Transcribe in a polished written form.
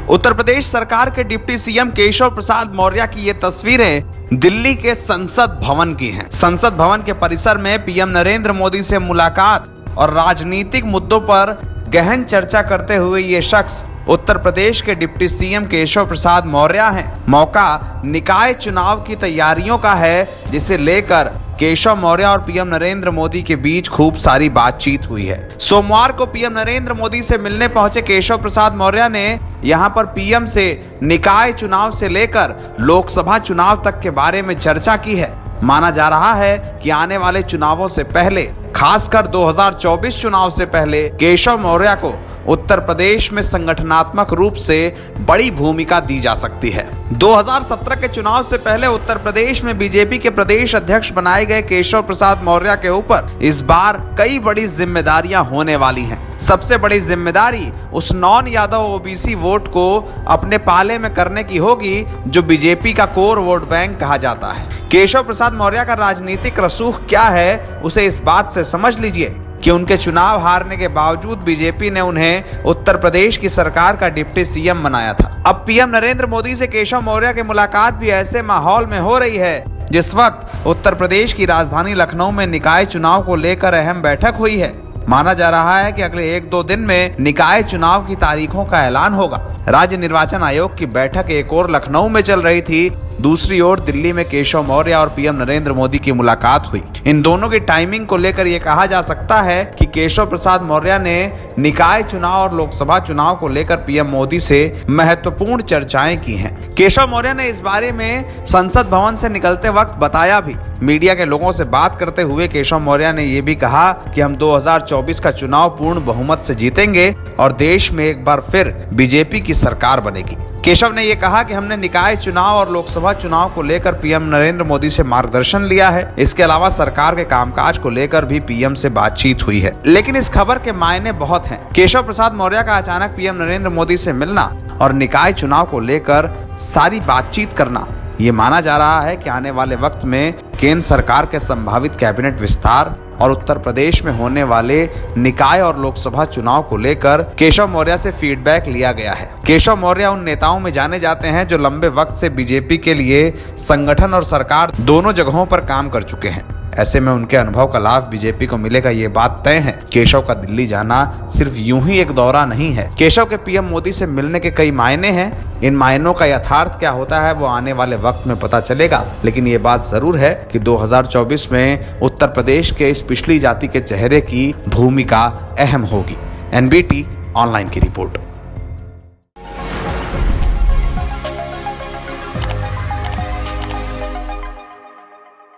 उत्तर प्रदेश सरकार के deputy CM Keshav Prasad Maurya की ये तस्वीरें दिल्ली के संसद भवन की हैं। संसद भवन के परिसर में पीएम नरेंद्र मोदी से मुलाकात और राजनीतिक मुद्दों पर गहन चर्चा करते हुए ये शख्स उत्तर प्रदेश के डिप्टी सीएम केशव प्रसाद मौर्य हैं। मौका निकाय चुनाव की तैयारियों का है, जिसे लेकर केशव मौर्य और पीएम नरेंद्र मोदी के बीच खूब सारी बातचीत हुई है। सोमवार को पीएम नरेंद्र मोदी से मिलने पहुंचे केशव प्रसाद मौर्य ने यहां पर पीएम से निकाय चुनाव से लेकर लोकसभा चुनाव तक के बारे में चर्चा की है। माना जा रहा है कि आने वाले चुनावों से पहले, खासकर 2024 चुनाव से पहले, केशव मौर्य को उत्तर प्रदेश में संगठनात्मक रूप से बड़ी भूमिका दी जा सकती है। 2017 के चुनाव से पहले उत्तर प्रदेश में बीजेपी के प्रदेश अध्यक्ष बनाए गए केशव प्रसाद मौर्य के ऊपर इस बार कई बड़ी जिम्मेदारियां होने वाली हैं। सबसे बड़ी जिम्मेदारी उस नॉन यादव ओबीसी वोट को अपने पाले में करने की होगी, जो बीजेपी का कोर वोट बैंक कहा जाता है। केशव प्रसाद मौर्य का राजनीतिक रसूख क्या है, उसे इस बात से समझ लीजिए कि उनके चुनाव हारने के बावजूद बीजेपी ने उन्हें उत्तर प्रदेश की सरकार का डिप्टी सीएम बनाया था। अब पीएम नरेंद्र मोदी से केशव मौर्य की मुलाकात भी ऐसे माहौल में हो रही है जिस वक्त उत्तर प्रदेश की राजधानी लखनऊ में निकाय चुनाव को लेकर अहम बैठक हुई है। माना जा रहा है कि अगले 1-2 दिन में निकाय चुनाव की तारीखों का ऐलान होगा। राज्य निर्वाचन आयोग की बैठक एक ओर लखनऊ में चल रही थी, दूसरी ओर दिल्ली में केशव मौर्य और पीएम नरेंद्र मोदी की मुलाकात हुई। इन दोनों की टाइमिंग को लेकर यह कहा जा सकता है कि केशव प्रसाद मौर्य ने निकाय चुनाव और लोकसभा चुनाव को लेकर पीएम मोदी से महत्वपूर्ण चर्चाएं की हैं। केशव मौर्य ने इस बारे में संसद भवन से निकलते वक्त बताया भी। मीडिया के लोगों से बात करते हुए केशव मौर्य ने यह भी कहा कि हम 2024 का चुनाव पूर्ण बहुमत से जीतेंगे और देश में एक बार फिर बीजेपी की सरकार बनेगी। केशव ने यह कहा कि हमने निकाय चुनाव और लोकसभा चुनाव को लेकर पीएम नरेंद्र मोदी से मार्गदर्शन लिया है। इसके अलावा सरकार के कामकाज को लेकर भी पीएम से बातचीत हुई है। लेकिन इस खबर के मायने बहुत हैं। केशव प्रसाद मौर्य का अचानक पीएम नरेंद्र मोदी से मिलना और निकाय चुनाव को लेकर सारी बातचीत करना, ये माना जा रहा है कि आने वाले वक्त में केंद्र सरकार के संभावित कैबिनेट विस्तार और उत्तर प्रदेश में होने वाले निकाय और लोकसभा चुनाव को लेकर केशव मौर्य से फीडबैक लिया गया है। केशव मौर्य उन नेताओं में जाने जाते हैं जो लंबे वक्त से बीजेपी के लिए संगठन और सरकार दोनों जगहों पर काम कर चुके हैं। ऐसे में उनके अनुभव का लाभ बीजेपी को मिलेगा, ये बात तय है। केशव का दिल्ली जाना सिर्फ यूं ही एक दौरा नहीं है। केशव के पीएम मोदी से मिलने के कई मायने हैं। इन मायनों का यथार्थ क्या होता है वो आने वाले वक्त में पता चलेगा। लेकिन ये बात जरूर है कि 2024 में उत्तर प्रदेश के इस पिछड़ी जाति के चेहरे की भूमिका अहम होगी। एनबीटी ऑनलाइन की रिपोर्ट।